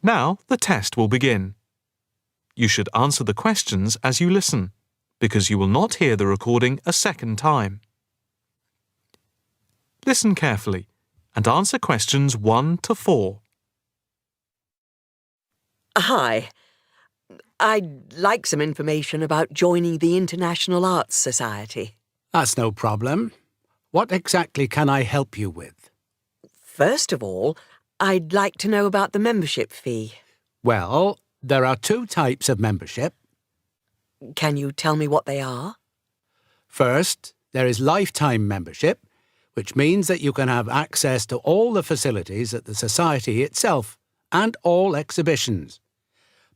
Now the test will begin. You should answer the questions as you listen, because you will not hear the recording a second time. Listen carefully and answer questions 1 to 4. Hi. I'd like some information about joining the International Arts Society. That's no problem. What exactly can I help you with? First of all, I'd like to know about the membership fee. Well, there are 2 types of membership. Can you tell me what they are? First, there is lifetime membership, which means that you can have access to all the facilities at the Society itself and all exhibitions.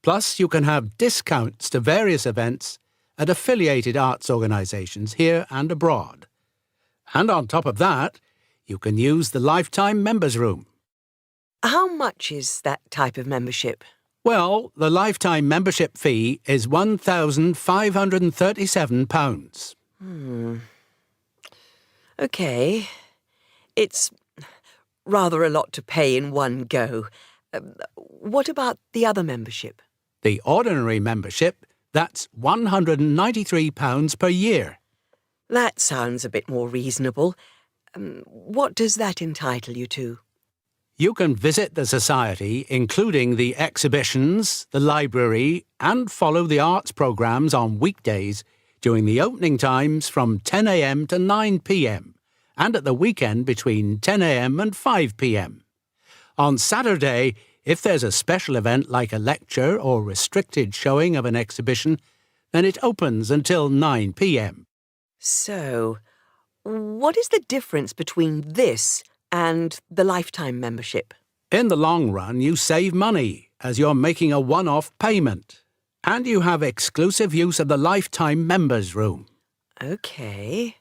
Plus, you can have discounts to various events at affiliated arts organisations here and abroad. And on top of that, you can use the lifetime members' room. How much is that type of membership? Well, the lifetime membership fee is £1,537. OK. It's rather a lot to pay in one go. What about the other membership? The ordinary membership, that's £193 per year. That sounds a bit more reasonable. What does that entitle you to? You can visit the Society, including the exhibitions, the library, and follow the arts programmes on weekdays during the opening times from 10 a.m. to 9 p.m. and at the weekend between 10 a.m. and 5 p.m. On Saturday, if there's a special event like a lecture or restricted showing of an exhibition, then it opens until 9 p.m. So, what is the difference between this and the lifetime membership? In the long run, you save money as you're making a one-off payment, and you have exclusive use of the lifetime members' room. OK.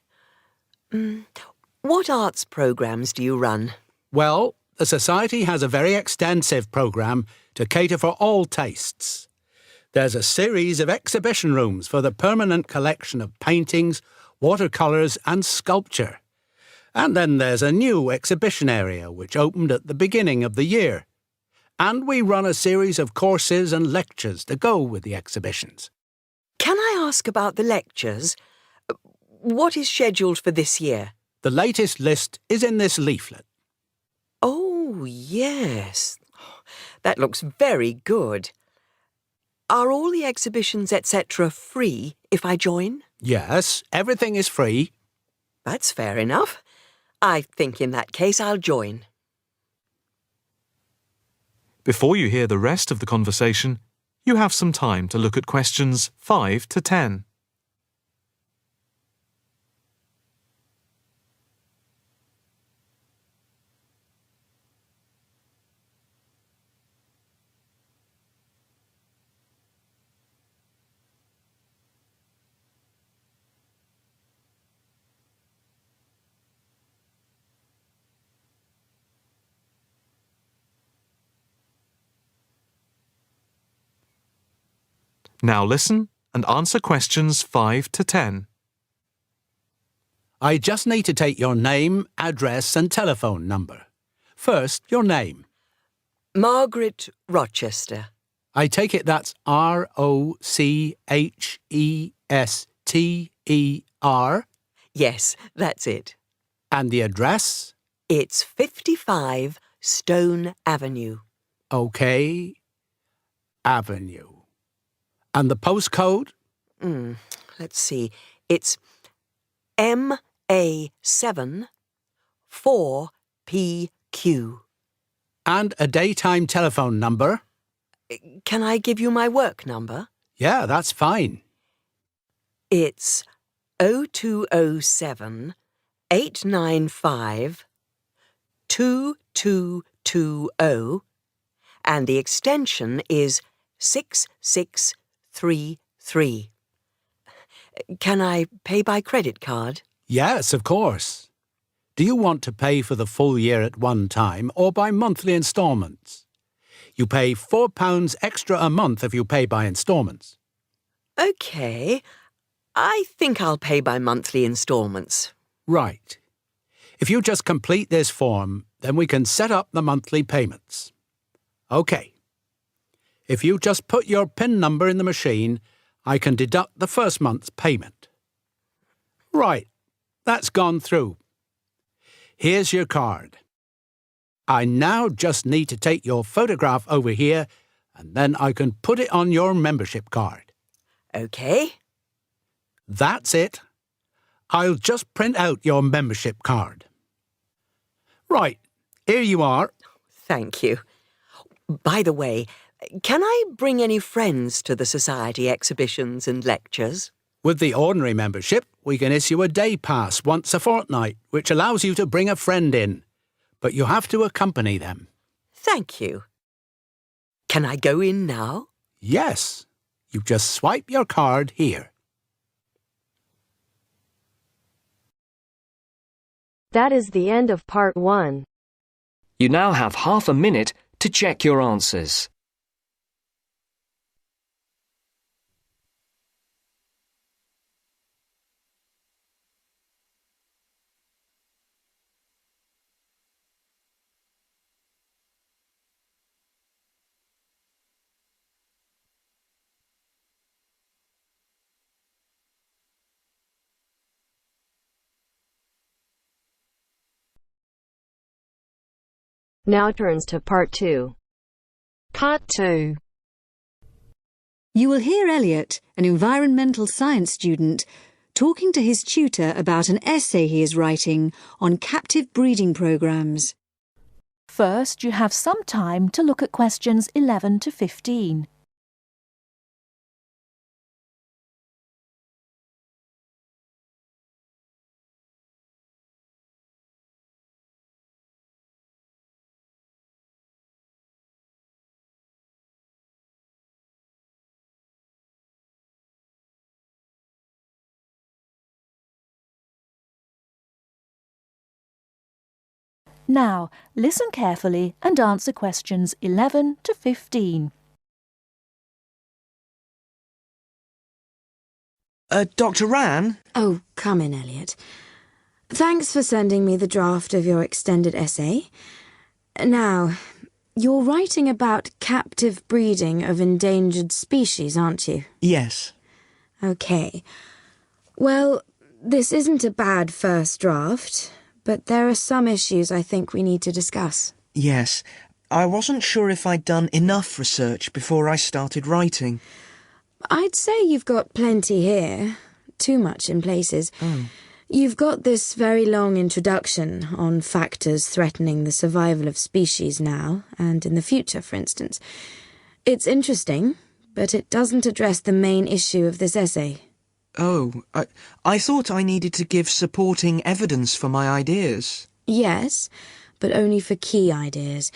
What arts programmes do you run? Well, the Society has a very extensive programme to cater for all tastes. There's a series of exhibition rooms for the permanent collection of paintings, watercolours and sculpture. And then there's a new exhibition area which opened at the beginning of the year. And we run a series of courses and lectures to go with the exhibitions. Can I ask about the lectures? What is scheduled for this year? The latest list is in this leaflet. Oh, yes. That looks very good. Are all the exhibitions, etc., free if I join? Yes, everything is free. That's fair enough. I think in that case I'll join. Before you hear the rest of the conversation, you have some time to look at questions 5 to 10. Now listen and answer questions 5 to 10. I just need to take your name, address and telephone number. First, your name. Margaret Rochester. I take it that's R-O-C-H-E-S-T-E-R? Yes, that's it. And the address? It's 55 Stone Avenue. OK. Avenue. And the postcode? Let's see. It's MA7 4PQ. And a daytime telephone number? Can I give you my work number? Yeah, that's fine. It's 0207 895 2220 and the extension is 6633. Can I pay by credit card? Yes, of course. Do you want to pay for the full year at one time or by monthly instalments? You pay £4 extra a month if you pay by instalments. OK. I think I'll pay by monthly instalments. Right. If you just complete this form, then we can set up the monthly payments. OK. If you just put your PIN number in the machine, I can deduct the first month's payment. Right, that's gone through. Here's your card. I now just need to take your photograph over here, and then I can put it on your membership card. OK. That's it. I'll just print out your membership card. Right, here you are. Thank you. By the way, can I bring any friends to the Society exhibitions and lectures? With the ordinary membership, we can issue a day pass once a fortnight, which allows you to bring a friend in. But you have to accompany them. Thank you. Can I go in now? Yes. You just swipe your card here. That is the end of part 1. You now have half a minute to check your answers. Now turns to part 2. Part 2. You will hear Elliot, an environmental science student, talking to his tutor about an essay he is writing on captive breeding programs. First, you have some time to look at questions 11 to 15. Now, listen carefully and answer questions 11 to 15. Dr. Ran? Oh, come in, Elliot. Thanks for sending me the draft of your extended essay. Now, you're writing about captive breeding of endangered species, aren't you? Yes. OK. Well, this isn't a bad first draft, but there are some issues I think we need to discuss. Yes. I wasn't sure if I'd done enough research before I started writing. I'd say you've got plenty here. Too much in places. You've got this very long introduction on factors threatening the survival of species now and in the future, for instance. It's interesting, but it doesn't address the main issue of this essay. Oh, I thought I needed to give supporting evidence for my ideas. Yes, but only for key ideas.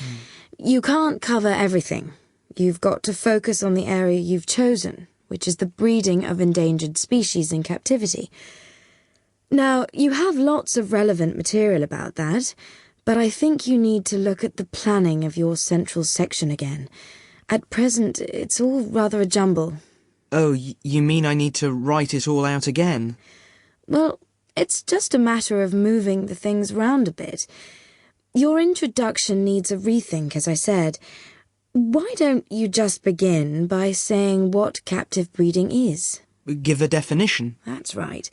You can't cover everything. You've got to focus on the area you've chosen, which is the breeding of endangered species in captivity. Now, you have lots of relevant material about that, but I think you need to look at the planning of your central section again. At present, it's all rather a jumble. Oh, you mean I need to write it all out again? Well, it's just a matter of moving the things round a bit. Your introduction needs a rethink, as I said. Why don't you just begin by saying what captive breeding is? Give a definition. That's right.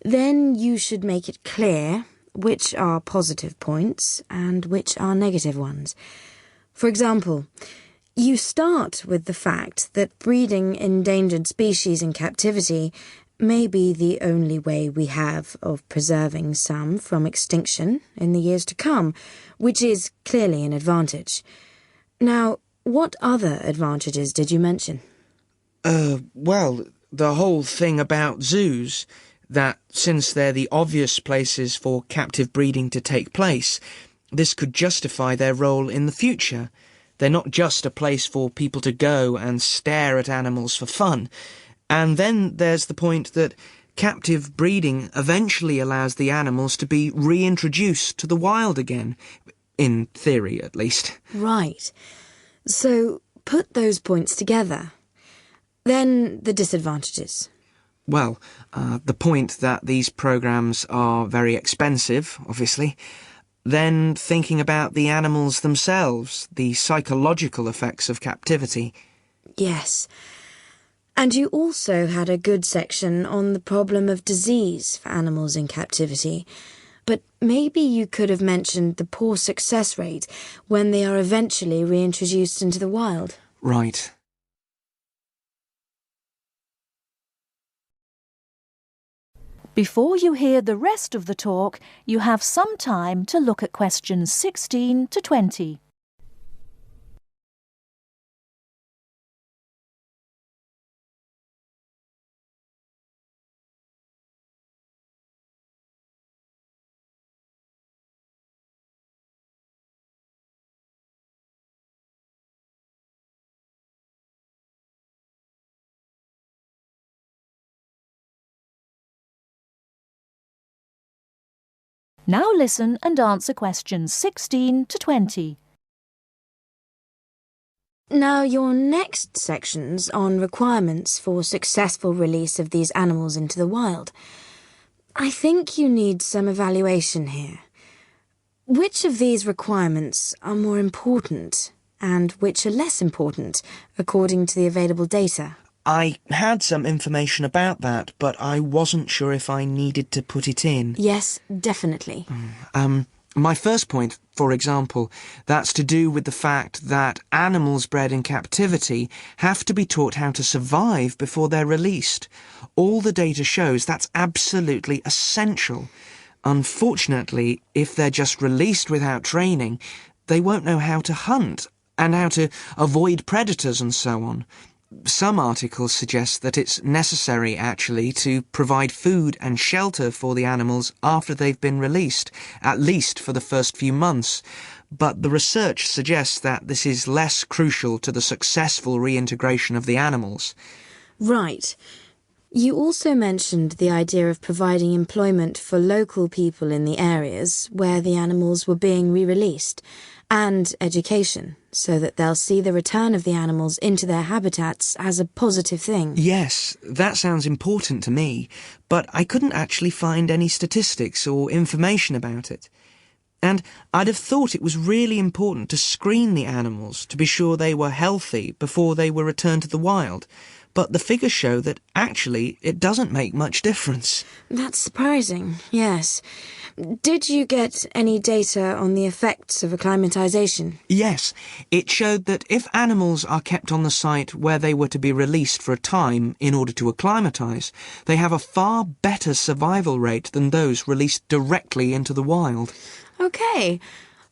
Then you should make it clear which are positive points and which are negative ones. For example, you start with the fact that breeding endangered species in captivity may be the only way we have of preserving some from extinction in the years to come, which is clearly an advantage. Now, what other advantages did you mention? Well, the whole thing about zoos, that since they're the obvious places for captive breeding to take place, this could justify their role in the future. They're not just a place for people to go and stare at animals for fun. And then there's the point that captive breeding eventually allows the animals to be reintroduced to the wild again. In theory, at least. Right. So, put those points together. Then the disadvantages. Well, the point that these programs are very expensive, obviously. Then thinking about the animals themselves, the psychological effects of captivity. Yes. And you also had a good section on the problem of disease for animals in captivity. But maybe you could have mentioned the poor success rate when they are eventually reintroduced into the wild. Right. Before you hear the rest of the talk, you have some time to look at questions 16 to 20. Now listen and answer questions 16 to 20. Now, your next section's on requirements for successful release of these animals into the wild. I think you need some evaluation here. Which of these requirements are more important and which are less important, according to the available data? I had some information about that, but I wasn't sure if I needed to put it in. Yes, definitely. My first point, for example, that's to do with the fact that animals bred in captivity have to be taught how to survive before they're released. All the data shows that's absolutely essential. Unfortunately, if they're just released without training, they won't know how to hunt and how to avoid predators and so on. Some articles suggest that it's necessary, actually, to provide food and shelter for the animals after they've been released, at least for the first few months. But the research suggests that this is less crucial to the successful reintegration of the animals. Right. You also mentioned the idea of providing employment for local people in the areas where the animals were being re-released, and education, so that they'll see the return of the animals into their habitats as a positive thing. Yes, that sounds important to me, but I couldn't actually find any statistics or information about it. And I'd have thought it was really important to screen the animals to be sure they were healthy before they were returned to the wild. But the figures show that actually it doesn't make much difference. That's surprising, yes. Did you get any data on the effects of acclimatization? Yes, it showed that if animals are kept on the site where they were to be released for a time in order to acclimatize, they have a far better survival rate than those released directly into the wild. OK.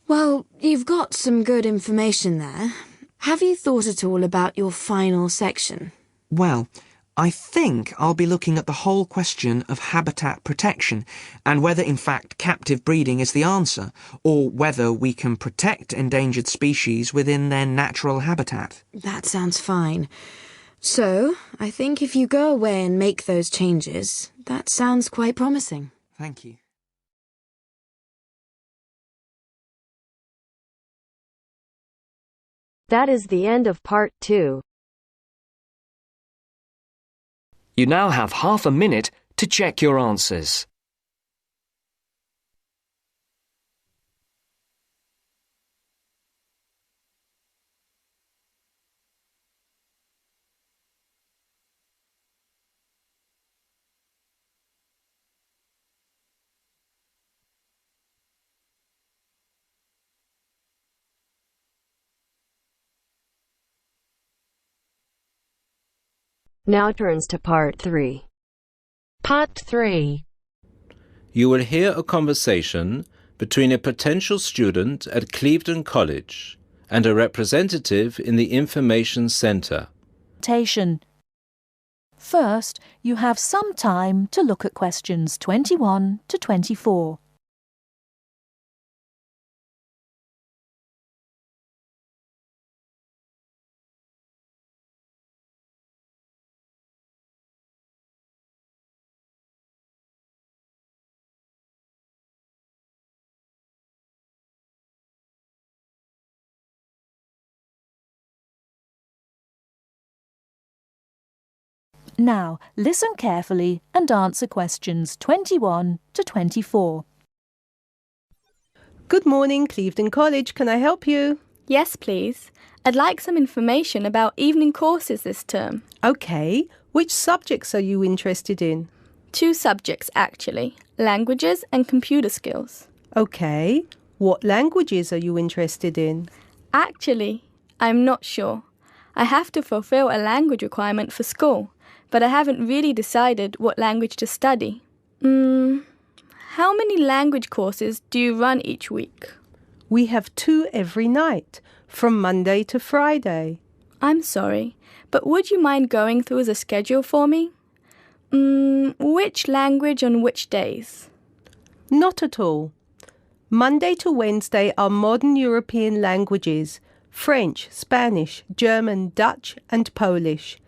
Well, you've got some good information there. Have you thought at all about your final section? Well, I think I'll be looking at the whole question of habitat protection and whether in fact captive breeding is the answer, or whether we can protect endangered species within their natural habitat. That sounds fine. So, I think if you go away and make those changes, that sounds quite promising. Thank you. That is the end of part 2. You now have half a minute to check your answers. Now turns to part 3. Part 3. You will hear a conversation between a potential student at Clevedon College and a representative in the Information Centre. First, you have some time to look at questions 21 to 24. Now, listen carefully and answer questions 21 to 24. Good morning, Clevedon College. Can I help you? Yes, please. I'd like some information about evening courses this term. OK, which subjects are you interested in? 2 subjects, actually. Languages and computer skills. OK, what languages are you interested in? Actually, I'm not sure. I have to fulfill a language requirement for school, but I haven't really decided what language to study. How many language courses do you run each week? We have 2 every night, from Monday to Friday. I'm sorry, but would you mind going through the schedule for me? Which language on which days? Not at all. Monday to Wednesday are modern European languages, French, Spanish, German, Dutch and Polish.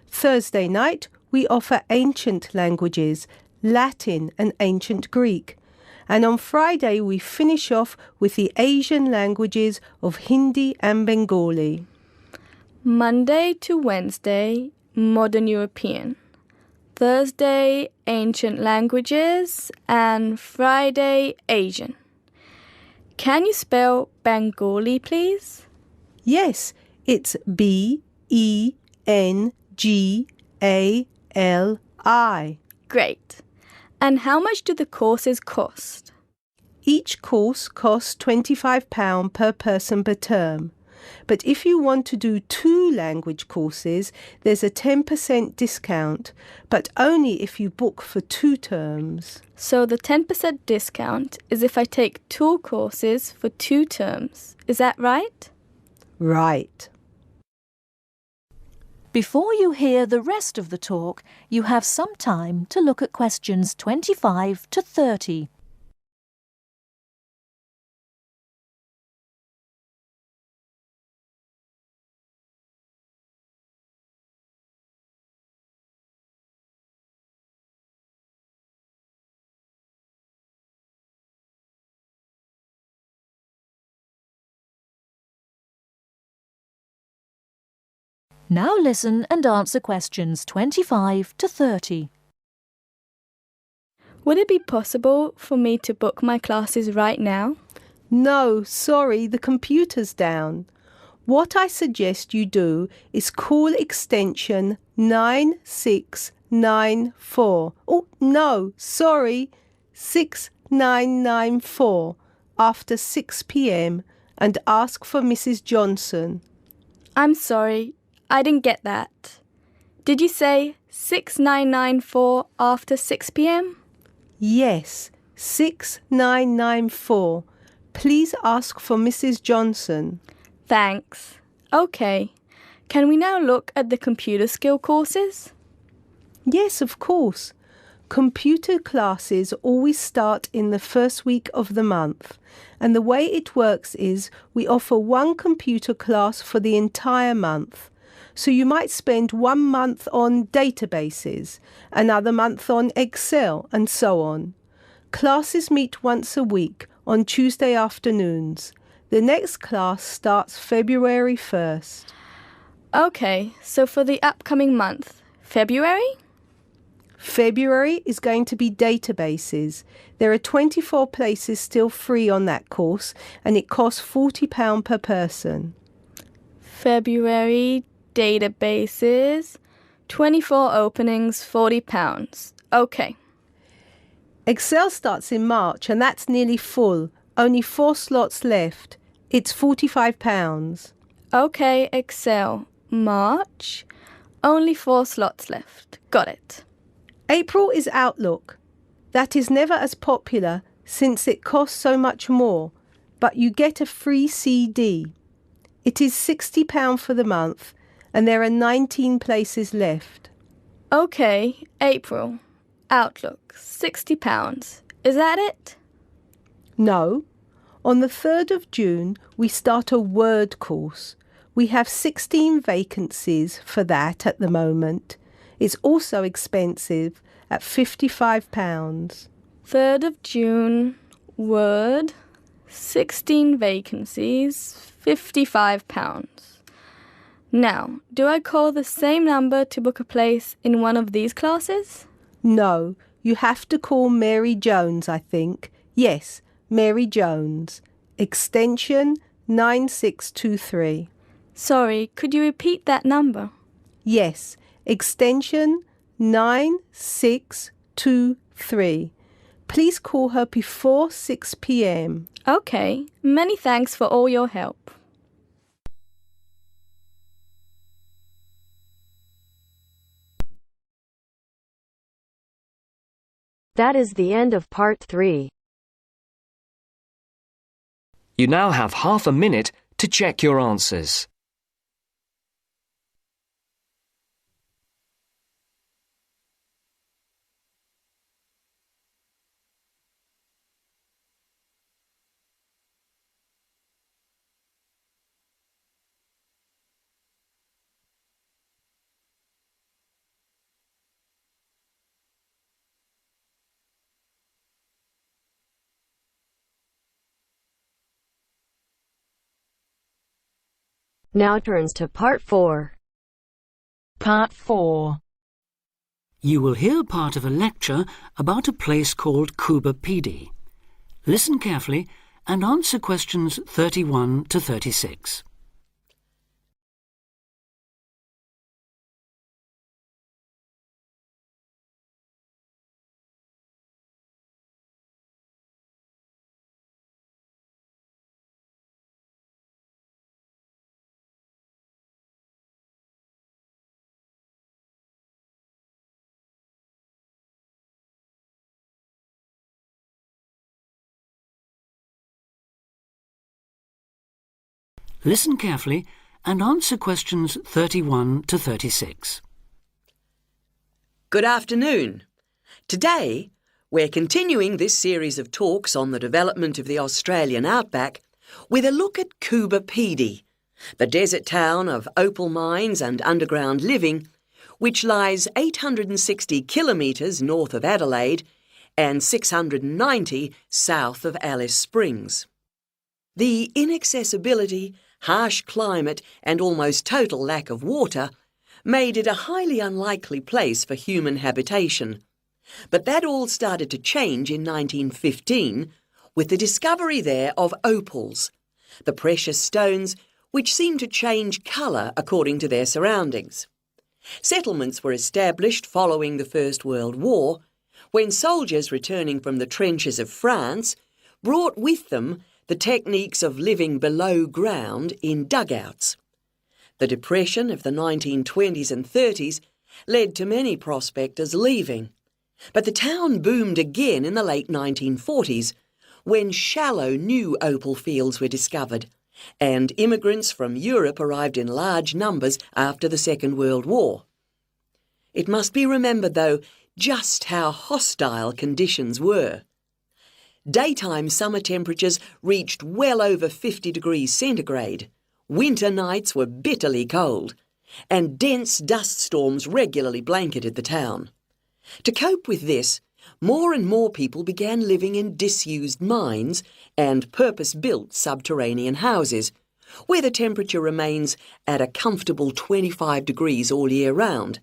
Thursday night we offer ancient languages, Latin and ancient Greek. And on Friday we finish off with the Asian languages of Hindi and Bengali. Monday to Wednesday, modern European. Thursday, ancient languages, and Friday, Asian. Can you spell Bengali, please? Yes, it's Bengali. Great. And how much do the courses cost? Each course costs £25 per person per term. But if you want to do 2 language courses, there's a 10% discount, but only if you book for 2 terms. So the 10% discount is if I take 2 courses for 2 terms. Is that right? Right. Before you hear the rest of the talk, you have some time to look at questions 25 to 30. Now listen and answer questions 25 to 30. Would it be possible for me to book my classes right now? No, sorry, the computer's down. What I suggest you do is call extension 9694. Oh, no, sorry, 6994 after 6 p.m. and ask for Mrs. Johnson. I'm sorry, I didn't get that. Did you say 6994 after 6 p.m? Yes, 6994. Please ask for Mrs. Johnson. Thanks. OK. Can we now look at the computer skill courses? Yes, of course. Computer classes always start in the first week of the month. And the way it works is we offer 1 computer class for the entire month. So you might spend 1 month on databases, another month on Excel, and so on. Classes meet once a week on Tuesday afternoons. The next class starts February 1st. OK, so for the upcoming month, February? February is going to be databases. There are 24 places still free on that course, and it costs £40 per person. February, databases, 24 openings, £40. OK. Excel starts in March, and that's nearly full. Only 4 slots left. It's £45. OK, Excel. March. Only 4 slots left. Got it. April is Outlook. That is never as popular since it costs so much more, but you get a free CD. It is £60 for the month, and there are 19 places left. OK, April. Outlook, £60. Is that it? No. On the 3rd of June, we start a Word course. We have 16 vacancies for that at the moment. It's also expensive at £55. 3rd of June, Word, 16 vacancies, £55. Now, do I call the same number to book a place in one of these classes? No, you have to call Mary Jones, I think. Yes, Mary Jones. Extension 9623. Sorry, could you repeat that number? Yes, extension 9623. Please call her before 6 p.m. Okay, many thanks for all your help. That is the end of part 3. You now have half a minute to check your answers. Now turns to part 4. Part 4. You will hear part of a lecture about a place called Cuba Pedy. Listen carefully and answer questions 31 to 36. Listen carefully and answer questions 31 to 36. Good afternoon. Today, we're continuing this series of talks on the development of the Australian outback with a look at Cuba Pedy, the desert town of opal mines and underground living, which lies 860 kilometres north of Adelaide and 690 south of Alice Springs. The inaccessibility, harsh climate and almost total lack of water made it a highly unlikely place for human habitation. But that all started to change in 1915 with the discovery there of opals, the precious stones which seem to change colour according to their surroundings. Settlements were established following the First World War, when soldiers returning from the trenches of France brought with them the techniques of living below ground in dugouts. The depression of the 1920s and 30s led to many prospectors leaving, but the town boomed again in the late 1940s when shallow new opal fields were discovered, and immigrants from Europe arrived in large numbers after the Second World War. It must be remembered, though, just how hostile conditions were. Daytime summer temperatures reached well over 50 degrees centigrade, winter nights were bitterly cold, and dense dust storms regularly blanketed the town. To cope with this, more and more people began living in disused mines and purpose-built subterranean houses, where the temperature remains at a comfortable 25 degrees all year round,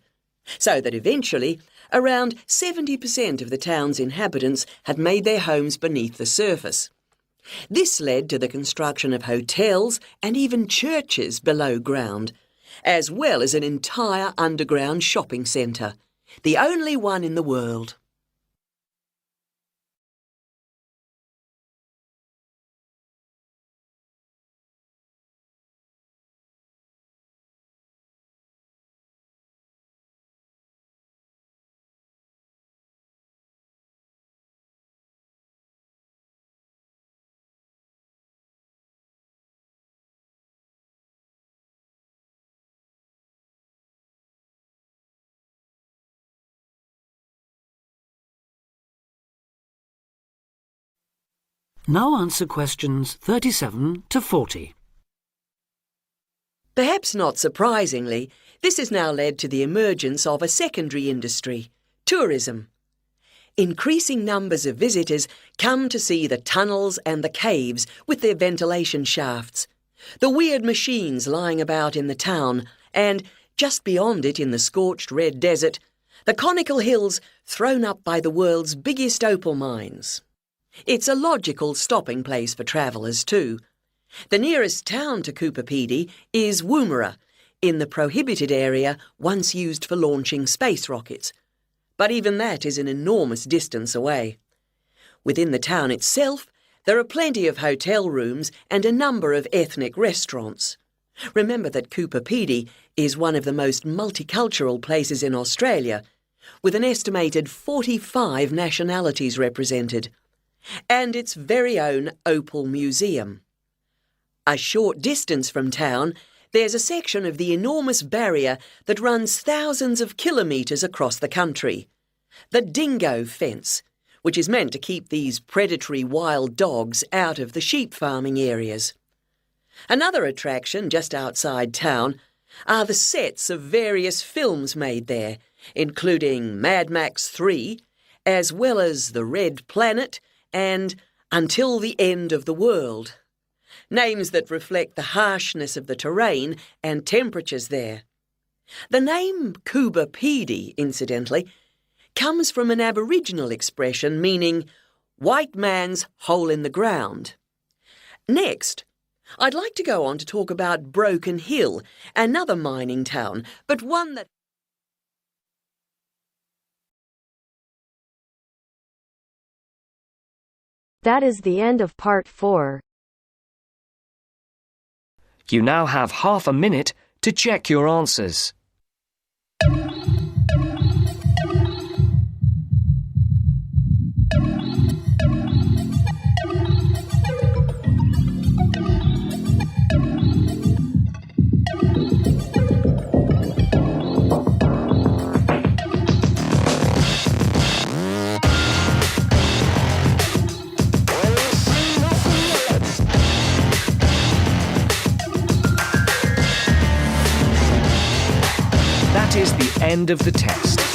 so that eventually around 70% of the town's inhabitants had made their homes beneath the surface. This led to the construction of hotels and even churches below ground, as well as an entire underground shopping centre, the only one in the world. Now answer questions 37 to 40. Perhaps not surprisingly, this has now led to the emergence of a secondary industry, tourism. Increasing numbers of visitors come to see the tunnels and the caves with their ventilation shafts, the weird machines lying about in the town, and, just beyond it in the scorched red desert, the conical hills thrown up by the world's biggest opal mines. It's a logical stopping place for travellers too. The nearest town to Coober Pedy is Woomera, in the prohibited area once used for launching space rockets. But even that is an enormous distance away. Within the town itself, there are plenty of hotel rooms and a number of ethnic restaurants. Remember that Coober Pedy is one of the most multicultural places in Australia, with an estimated 45 nationalities represented, and its very own Opal Museum. A short distance from town, there's a section of the enormous barrier that runs thousands of kilometres across the country, the Dingo Fence, which is meant to keep these predatory wild dogs out of the sheep farming areas. Another attraction just outside town are the sets of various films made there, including Mad Max 3, as well as The Red Planet and Until the End of the World. Names that reflect the harshness of the terrain and temperatures there. The name Coober Pedy, incidentally, comes from an Aboriginal expression meaning white man's hole in the ground. Next, I'd like to go on to talk about Broken Hill, another mining town, but one that... That is the end of part 4. You now have half a minute to check your answers. That is the end of the test.